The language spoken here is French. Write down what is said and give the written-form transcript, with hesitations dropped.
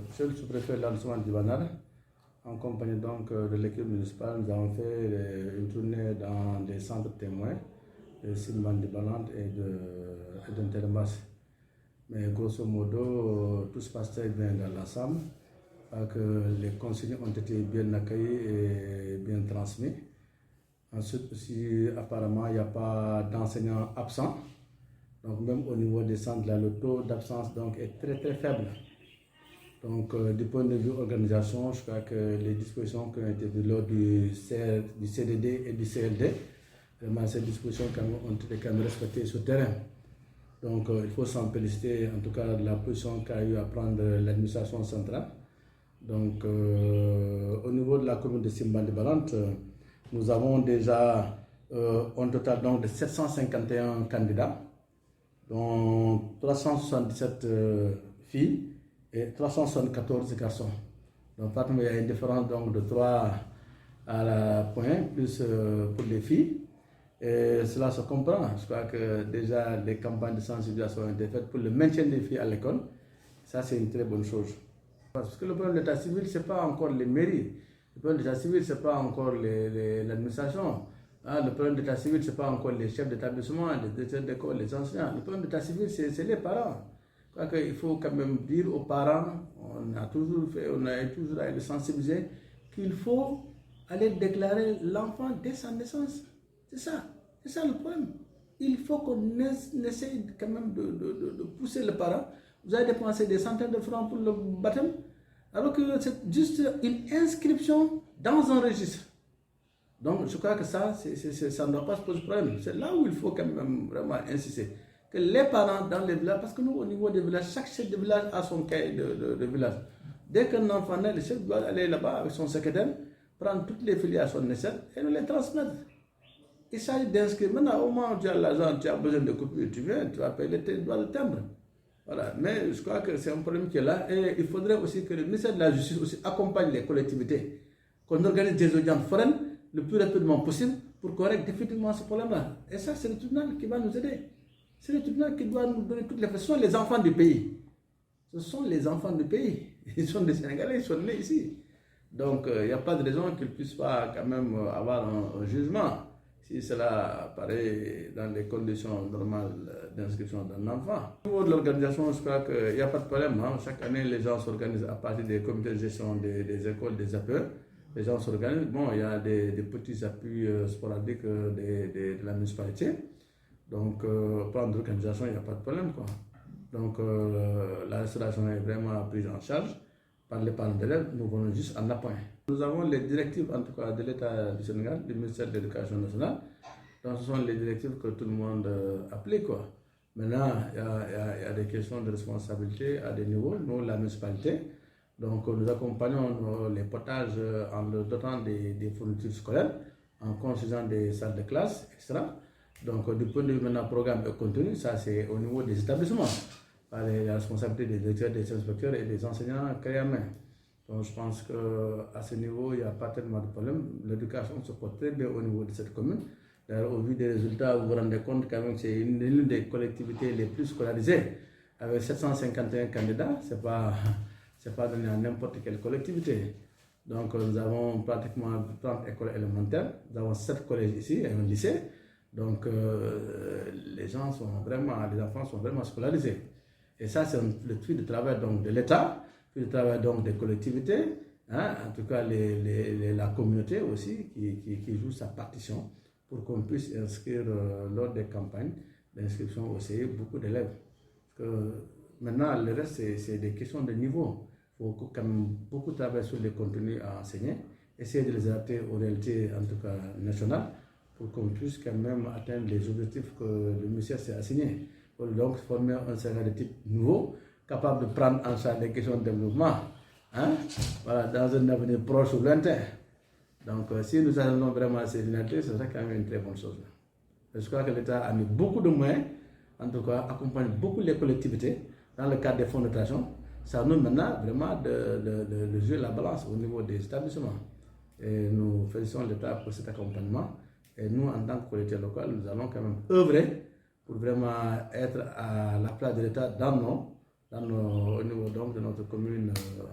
Monsieur le sous-préfet de l'arrondissement du Banal, en compagnie donc de l'équipe municipale, nous avons fait une tournée dans des centres témoins de Simbandi Balante et d'Intermas. Mais grosso modo, tout se passe très bien dans l'ensemble, que les consignes ont été bien accueillies et bien transmises. Ensuite aussi, apparemment, il n'y a pas d'enseignants absents. Donc même au niveau des centres, là, le taux d'absence donc, est très très faible. Donc du point de vue organisation, je crois que les dispositions qui ont été prises lors du CDD et du CLD, vraiment ces dispositions ont été quand même respectées sur le terrain. Donc il faut s'en féliciter en tout cas de la position qu'a eu à prendre l'administration centrale. Donc au niveau de la commune de Simbandi Balante, nous avons déjà un total donc, de 751 candidats, dont 377 filles et 374 garçons. Donc pratiquement il y a une différence donc, de 3 à la point, plus pour les filles. Et cela se comprend. Je crois que déjà les campagnes de sensibilisation ont été faites pour le maintien des filles à l'école. Ça, c'est une très bonne chose. Parce que le problème de l'état civil, ce n'est pas encore les mairies. Le problème de l'état civil, ce n'est pas encore l'administration. Le problème de l'état civil, ce n'est pas encore les chefs d'établissement, les directeurs d'école, les enseignants. Le problème de l'état civil, c'est les parents. Je crois qu'il faut quand même dire aux parents, on a toujours à les sensibiliser, qu'il faut aller déclarer l'enfant dès sa naissance. C'est ça le problème. Il faut qu'on essaye quand même de pousser le parent. Vous avez dépensé des centaines de francs pour le baptême, alors que c'est juste une inscription dans un registre. Donc je crois que ça ne doit pas se poser problème. C'est là où il faut quand même vraiment insister. Que les parents dans les villages, parce que nous au niveau des villages, chaque chef de village a son cahier de village. Dès qu'un enfant naît, le chef doit aller là-bas avec son secrétaire, prendre toutes les filiations nécessaires et nous les transmettre. Il s'agit d'inscrire. Maintenant, au moment où tu as l'argent, tu as besoin de coupure, tu viens, tu vas payer tes droits de timbre. Voilà. Mais je crois que c'est un problème qui est là. Et il faudrait aussi que le ministère de la Justice aussi accompagne les collectivités. Qu'on organise des audiences foraines le plus rapidement possible pour qu'on règle définitivement ce problème-là. Et ça, c'est le tribunal qui va nous aider. C'est le tribunal qui doit nous donner toutes les façons. Ce sont les enfants du pays. Ce sont les enfants du pays. Ils sont des Sénégalais, ils sont nés ici. Donc, il n'y a pas de raison qu'ils ne puissent pas quand même avoir un jugement. Si cela apparaît dans les conditions normales d'inscription d'un enfant. Au niveau de l'organisation, je crois qu'il n'y a pas de problème. Hein. Chaque année, les gens s'organisent à partir des comités de gestion des écoles, des APE. Les gens s'organisent. Bon, il y a des petits appuis sporadiques de la municipalité. Donc, plan d'organisation, il n'y a pas de problème, quoi. Donc, la restauration est vraiment prise en charge par les parents d'élèves. Nous venons juste en appoint. Nous avons les directives, en tout cas, de l'État du Sénégal, du ministère de l'Éducation nationale. Donc, ce sont les directives que tout le monde applique, quoi. Maintenant, il y a des questions de responsabilité à des niveaux. Nous, la municipalité, donc nous accompagnons les potages en leur dotant des fournitures scolaires, en construisant des salles de classe, etc. Donc, du point de vue maintenant programme et contenu, ça c'est au niveau des établissements, par la responsabilité des directeurs, des inspecteurs et des enseignants créés à main. Donc, je pense qu'à ce niveau, il n'y a pas tellement de problème. L'éducation se porte très bien au niveau de cette commune. D'ailleurs, au vu des résultats, vous vous rendez compte quand même que c'est l'une des collectivités les plus scolarisées, avec 751 candidats. Ce n'est pas donné à n'importe quelle collectivité. Donc, nous avons pratiquement 30 écoles élémentaires, nous avons 7 collèges ici et un lycée. Donc, les enfants sont vraiment scolarisés. Et ça, c'est le fruit du travail donc, de l'État, le travail donc, des collectivités, hein, en tout cas la communauté aussi qui joue sa partition pour qu'on puisse inscrire lors des campagnes d'inscription au CI beaucoup d'élèves. Maintenant, le reste, c'est des questions de niveau. Il faut quand même beaucoup travailler sur les contenus à enseigner, essayer de les adapter aux réalités, en tout cas nationales, pour qu'on puisse quand même atteindre les objectifs que le ministère s'est assigné. Pour donc former un Sénégal de type nouveau, capable de prendre en charge les questions de développement, hein, voilà, dans un avenir proche ou lointain. Donc, si nous allons vraiment à ces finalités, ce serait quand même une très bonne chose. Je crois que l'État a mis beaucoup de moyens, en tout cas, accompagne beaucoup les collectivités dans le cadre des fonds de dotation. Ça nous maintenant vraiment de jouer la balance au niveau des établissements. Et nous félicitons l'État pour cet accompagnement. Et nous, en tant que collectivité locale, nous allons quand même œuvrer pour vraiment être à la place de l'État dans au niveau donc de notre commune. Voilà.